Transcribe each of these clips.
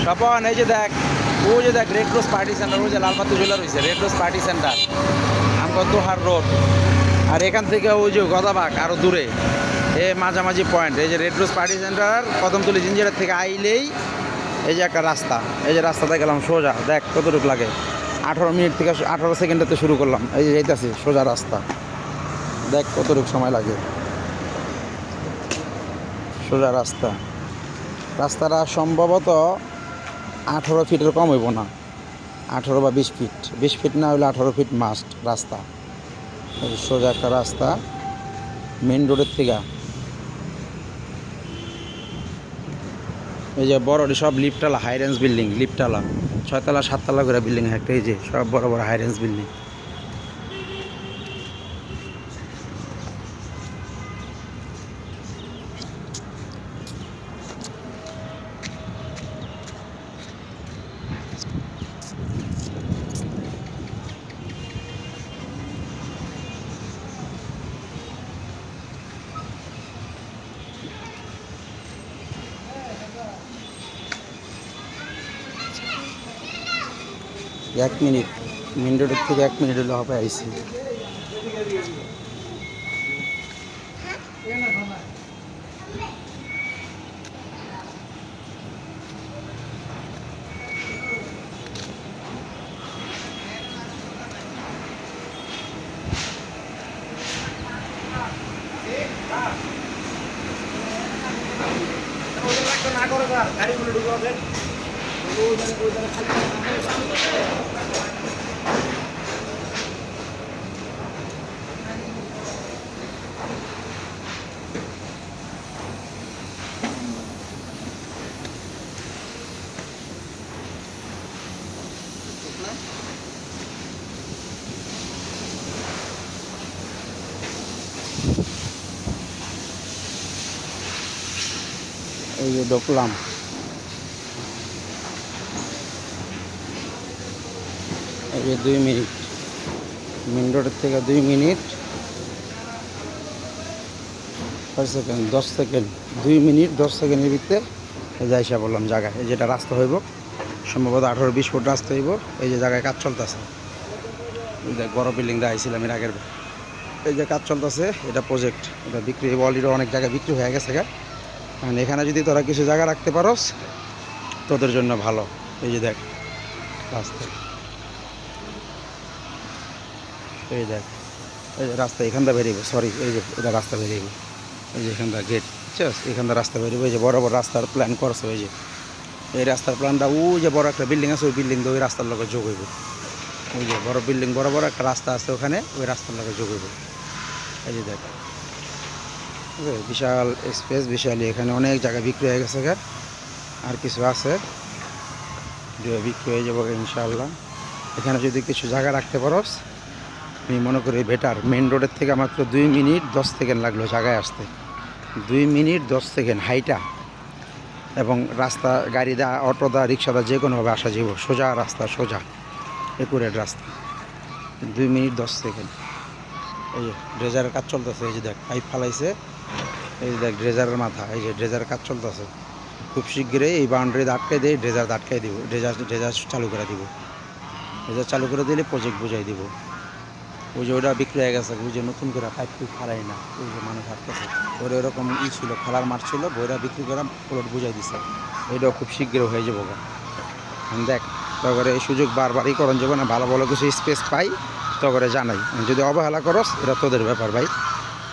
স্বপন এই যে দেখ, রেড রোজ পার্টি সেন্টার, ওই যে লালবাতি জেলা রয়েছে রেড রোজ পার্টি সেন্টার, আমগর দোহার রোড। আর এখান থেকে ওই যে গদাবাগ আরও দূরে মাঝামাঝি পয়েন্ট, এই যে red rose party centre Kadamtali জিঞ্জিরার থেকে আইলেই এই যে একটা রাস্তা, এই যে রাস্তাতে গেলাম সোজা, দেখ কতটুকু লাগে, 18 মিনিট থেকে 18 সেকেন্ডেতে শুরু করলাম, এই যে যাইতেছি সোজা রাস্তা, দেখ কতটুকু সময় লাগে, সোজা রাস্তা। রাস্তাটা সম্ভবত 18 ফিটের কম হইব না, 18 বা 20 ফিট, 20 ফিট না হলে 18 ফিট মাস্ট রাস্তা। সোজা একটা রাস্তা মেন রোডের থেকে। এই যে বড় সব লিফটালা হাই রেঞ্জ বিল্ডিং, লিফটালা 6 তলা 7 তলা করে বিল্ডিং একটা, এই যে সব বড় বড় হাই রেঞ্জ বিল্ডিং। এক মিনিট মেন রোডের থেকে 1 মিনিট হলে হবে আইসি। না করে গাড়িগুলো ঢুকাবে। এই যে ঢুকলাম, এই যে 2 মিনিট মেন রোডের থেকে 2 মিনিট 5 সেকেন্ড 10 সেকেন্ড 2 মিনিট 10 সেকেন্ডের ভিতরে এই যে আইসা বললাম জায়গায়। এই যেটা রাস্তা হইব সম্ভবত 18-20 ফুট রাস্তা হইব। এই যে জায়গায় কাজ চলতেছে, দেখ বড় বিল্ডিংটা আইছিলাম এর আগের, এই যে কাজ চলতেছে, এটা প্রজেক্ট, এটা বিক্রি অলরেডি অনেক জায়গায় বিক্রি হয়ে গেছে। কারণ এখানে যদি তোরা কিছু জায়গা রাখতে পারোস তোদের জন্য ভালো। এই যে দেখ রাস্তা, এই দেখ এই যে রাস্তা এখানটা বেরিয়ে, সরি এই যে এটা রাস্তা বেরিয়ে, এই যে এখানটা গেট, বুঝছিস, এখানটা রাস্তা বেরিয়ে। এই যে বড় বড় রাস্তার প্ল্যান করছে, ওই যে এই রাস্তার প্ল্যানটা, ওই যে বড় একটা বিল্ডিং আছে, ওই বিল্ডিং দিয়ে ওই রাস্তার লগে যোগ হইব। ওই যে বড় বিল্ডিং বড় বড় একটা রাস্তা আছে ওখানে, ওই রাস্তার লগে যোগ হইব। এই যে দেখ বিশাল স্পেস, বিশালই, এখানে অনেক জায়গায় বিক্রি হয়ে গেছে। আর কিছু আছে বিক্রি হয়ে যাবো ইনশাআল্লাহ। এখানে যদি কিছু জায়গা রাখতে পারোস আমি মনে করি বেটার। মেন রোডের থেকে মাত্র 2 মিনিট 10 সেকেন্ড লাগলো জায়গায় আসতে, 2 মিনিট 10 সেকেন্ড হাইটা। এবং রাস্তা গাড়ি দা, অটো দা, রিক্সা দা, যে কোনোভাবে আসা যাব, সোজা রাস্তা, সোজা একুরেট রাস্তা, 2 মিনিট 10 সেকেন্ড। এই যে ড্রেজারের কাজ চলতেছে, এই যে দেখ পাইপ ফালাইছে, এই যে দেখ ড্রেজারের মাথা, এই যে ড্রেজারের কাজ চলতেছে। খুব শীঘ্রই এই বাউন্ডারি আটকাই দিয়ে ড্রেজার আটকাই দিব, ড্রেজার চালু করে দিব। ড্রেজার চালু করে দিলে প্রজেক্ট বুঝাই দিব। ওই যে ওটা বিক্রি হয়ে গেছে, ওই যে নতুন করে পাইপ ফালাই না, ওই যে মানুষ আটকেছে, ওরা এরকম ছিল, খেলার মাঠ ছিল, বইরা বিক্রি করে প্লট বুঝাই দিছে। এটাও খুব শীঘ্র হয়ে যাবো। দেখ তখন এই সুযোগ বারবারই করণ যাবো না, ভালো ভালো কিছু স্পেস পাই তখন জানাই। যদি অবহেলা করস এটা তোদের ব্যাপার ভাই,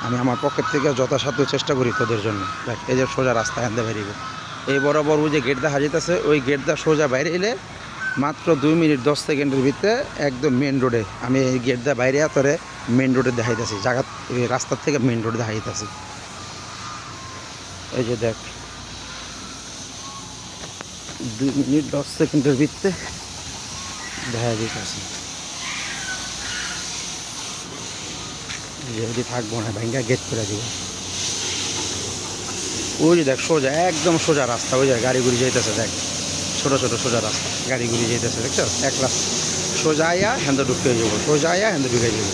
আমি আমার পকেট থেকে যথাসাধ্য চেষ্টা করি তোদের জন্য। দেখ এই যে সোজা রাস্তা আনতে বেরিয়ে, এই বরাবর ওই যে গেট দা হাজিতেছে, ওই গেট দা সোজা বাইরে এলে মাত্র 2 মিনিট 10 সেকেন্ডের ভিতরে একদম মেন রোডে। আমি এই গেট দা বাইরে তোরে মেন রোডে দেখাইতেছি, জায়গা রাস্তার থেকে মেন রোডে দেখাইতেছি। এই যে দেখ 2 মিনিট 10 সেকেন্ডের ভিতরে দেখা দিতেছি। যদি থাকবো না ভেঙ্গা গেট করে দিব। ওই যে দেখ সোজা একদম সোজা রাস্তা, ওই যে গাড়ি গুড়ি যাইতেছে, দেখ ছোটো ছোটো সোজা রাস্তা, গাড়ি গুড়ি যাইতেছে, দেখছো এক রাস্তা সোজা আয়া হ্যান্দ ঢুকে যাবো, সোজা আয়া হ্যান্দ ঢুকে যাবো।